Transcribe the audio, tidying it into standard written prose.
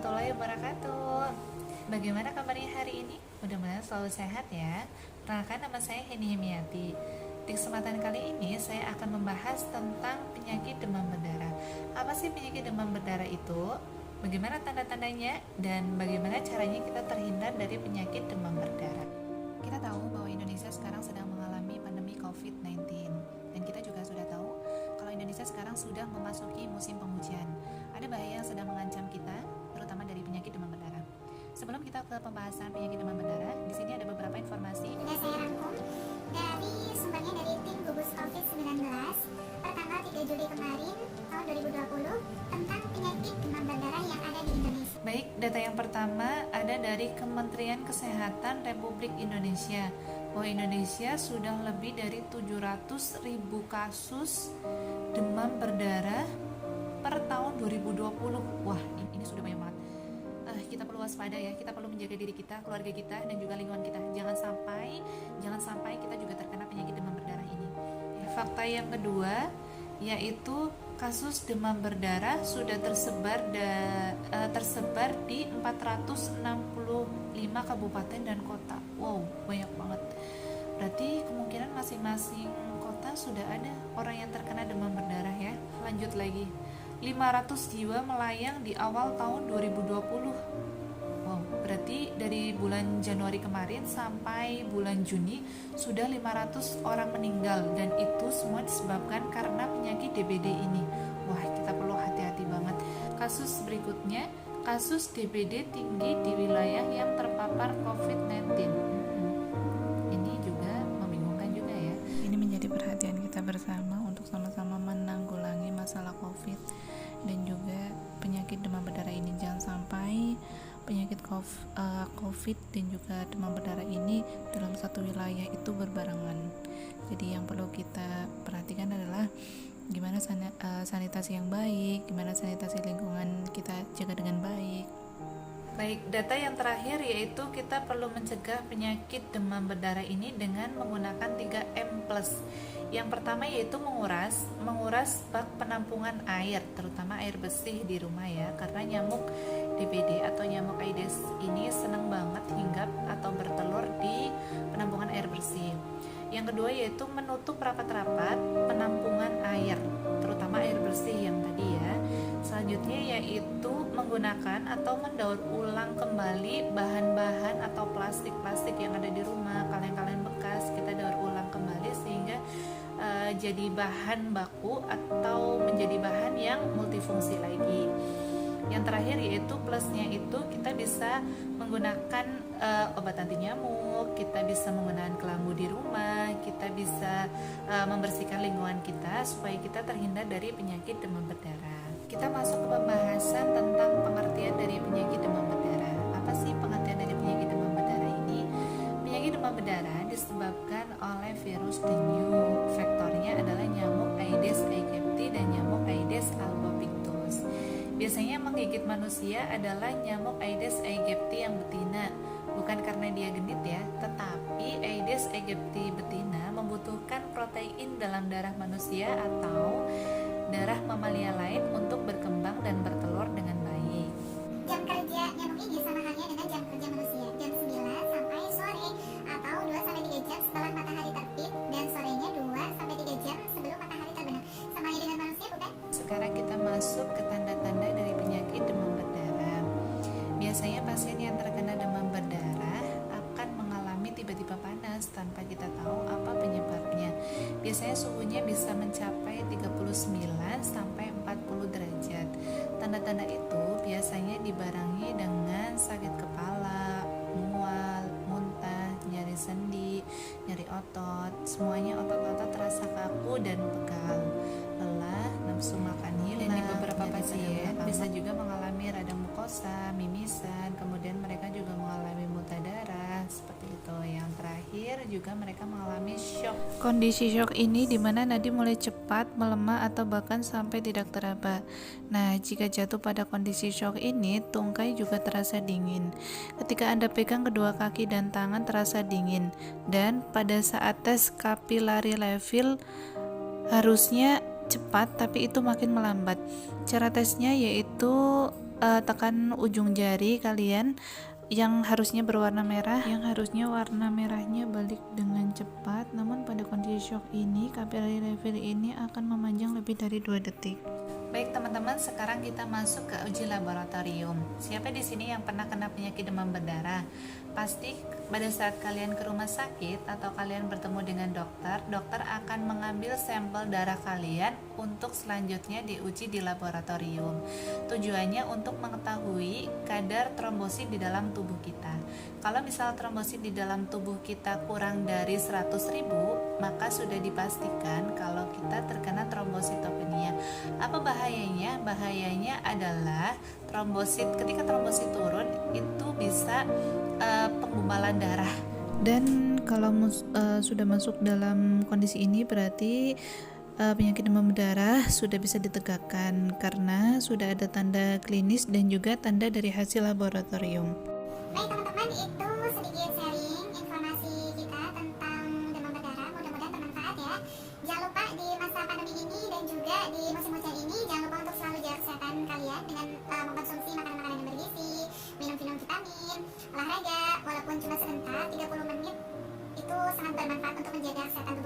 warahmatullahi wabarakatuh. Bagaimana kabarnya hari ini? Mudah-mudahan selalu sehat ya. Perkenalkan, nama saya Heni Hemiati. Di kesempatan kali ini saya akan membahas tentang penyakit demam berdarah. Apa sih penyakit demam berdarah itu? Bagaimana tanda-tandanya? Dan bagaimana caranya kita terhindar dari penyakit demam berdarah? Kita tahu bahwa Indonesia sekarang sedang mengalami pandemi COVID-19. Dan kita juga sudah tahu kalau Indonesia sekarang sudah memasuki musim penghujan. Ada bahaya yang sedang mengancam kita, terutama dari penyakit demam berdarah. Sebelum kita ke pembahasan penyakit demam berdarah, di sini ada beberapa informasi. Sudah saya rangkum dari sumbernya dari tim gugus COVID-19 pertanggal 3 Juli kemarin tahun 2020 tentang penyakit demam berdarah yang ada di Indonesia. Baik, data yang pertama ada dari Kementerian Kesehatan Republik Indonesia bahwa Indonesia sudah lebih dari 700.000 kasus demam berdarah per tahun 2020. Wah, ini sudah banyak banget. Kita perlu waspada ya, kita perlu menjaga diri kita, keluarga kita, dan juga lingkungan kita. Jangan sampai kita juga terkena penyakit demam berdarah ini. Fakta yang kedua yaitu kasus demam berdarah sudah tersebar di 465 kabupaten dan kota. Wow, banyak banget. Berarti kemungkinan masing-masing kota sudah ada orang yang terkena demam berdarah ya. Lanjut lagi. 500 jiwa melayang di awal tahun 2020. Wow, berarti dari bulan Januari kemarin sampai bulan Juni sudah 500 orang meninggal, dan itu semua disebabkan karena penyakit DBD ini. Wah, kita perlu hati-hati banget. Kasus berikutnya, kasus DBD tinggi di wilayah yang terpapar COVID-19. Ini juga membingungkan juga ya. Ini menjadi perhatian kita bersama untuk sama-sama menanggulangi masalah COVID dan juga penyakit demam berdarah ini. Jangan sampai penyakit COVID dan juga demam berdarah ini dalam satu wilayah itu berbarengan. Jadi yang perlu kita perhatikan adalah gimana sanitasi yang baik, gimana sanitasi lingkungan kita jaga dengan baik. Baik, data yang terakhir yaitu kita perlu mencegah penyakit demam berdarah ini dengan menggunakan 3M+. Yang pertama yaitu menguras bak penampungan air, terutama air bersih di rumah ya, karena nyamuk DBD atau nyamuk Aedes ini senang banget hinggap atau bertelur di penampungan air bersih. Yang kedua yaitu menutup rapat-rapat penampungan air, terutama air bersih yang tadi ya. Selanjutnya yaitu menggunakan atau mendaur ulang kembali bahan-bahan atau plastik-plastik yang ada di rumah, kaleng-kaleng bekas kita daur ulang kembali sehingga jadi bahan baku atau menjadi bahan yang multifungsi lagi. Yang terakhir yaitu plusnya itu kita bisa menggunakan obat anti nyamuk, kita bisa menggunakan kelambu di rumah, kita bisa membersihkan lingkungan kita supaya kita terhindar dari penyakit demam berdarah. Kita masuk ke pembahasan tentang pengertian dari penyakit demam berdarah. Apa sih pengertian dari penyakit demam berdarah ini? Penyakit demam berdarah disebabkan oleh virus dengue. Vektornya adalah nyamuk Aedes aegypti dan nyamuk Aedes albopictus. Biasanya menggigit manusia adalah nyamuk Aedes aegypti yang betina, bukan karena dia genit ya, tetapi Aedes aegypti betina membutuhkan protein dalam darah manusia atau darah mamalia lain untuk berkembang dan bertelur dengan baik. Jam kerja nyamuk ini sama halnya dengan jam kerja manusia, jam 9 sampai sore atau 2-3 jam setelah matahari terbit dan sorenya 2-3 jam sebelum matahari terbenam. Sama halnya dengan manusia bukan? Sekarang kita masuk ke tanda-tanda dari penyakit demam berdarah. Biasanya pasien yang terkena demam berdarah akan mengalami tiba-tiba panas tanpa kita tahu apa penyebabnya. Biasanya suhunya bisa mencapai 39 sampai 40 derajat. Tanda-tanda itu biasanya dibarengi dengan sakit kepala, mual, muntah, nyeri sendi, nyeri otot. Semuanya otot-otot terasa kaku dan pegal, lelah, nafsu makan hilang. Dan di beberapa pasien bisa juga mengalami radang mukosa, mimisan, kemudian mereka juga mengalami muntah darah seperti itu. Yang terakhir juga mereka mengalami shock. Kondisi shock ini dimana nadi mulai cepat melemah atau bahkan sampai tidak teraba. Nah, jika jatuh pada kondisi shock ini, tungkai juga terasa dingin. Ketika Anda pegang kedua kaki dan tangan terasa dingin, dan pada saat tes kapilari level harusnya cepat, tapi itu makin melambat. Cara tesnya yaitu tekan ujung jari kalian yang harusnya berwarna merah, yang harusnya warna merahnya balik dengan cepat. Namun pada kondisi shock ini, capillary refill ini akan memanjang lebih dari 2 detik. Baik teman-teman, sekarang kita masuk ke uji laboratorium. Siapa di sini yang pernah kena penyakit demam berdarah? Pasti pada saat kalian ke rumah sakit atau kalian bertemu dengan dokter, dokter akan mengambil sampel darah kalian untuk selanjutnya diuji di laboratorium. Tujuannya untuk mengetahui kadar trombosit di dalam tubuh kita. Kalau misal trombosit di dalam tubuh kita kurang dari 100.000, maka sudah dipastikan kalau kita terkena trombositopenia. Apa bahayanya? Bahayanya adalah ketika trombosit turun itu bisa penggumpalan darah. Dan kalau sudah masuk dalam kondisi ini berarti penyakit demam berdarah sudah bisa ditegakkan karena sudah ada tanda klinis dan juga tanda dari hasil laboratorium. Baik teman-teman, itu sedikit sharing informasi kita tentang demam berdarah. Mudah-mudahan bermanfaat ya. Jangan lupa di masa pandemi ini dan juga di musim hujan ini, jangan lupa untuk selalu jaga kesehatan kalian dengan mengkonsumsi makanan-makanan yang bergizi, minum vitamin, olahraga walaupun cuma sebentar 30 menit, itu sangat bermanfaat untuk menjaga kesehatan tubuh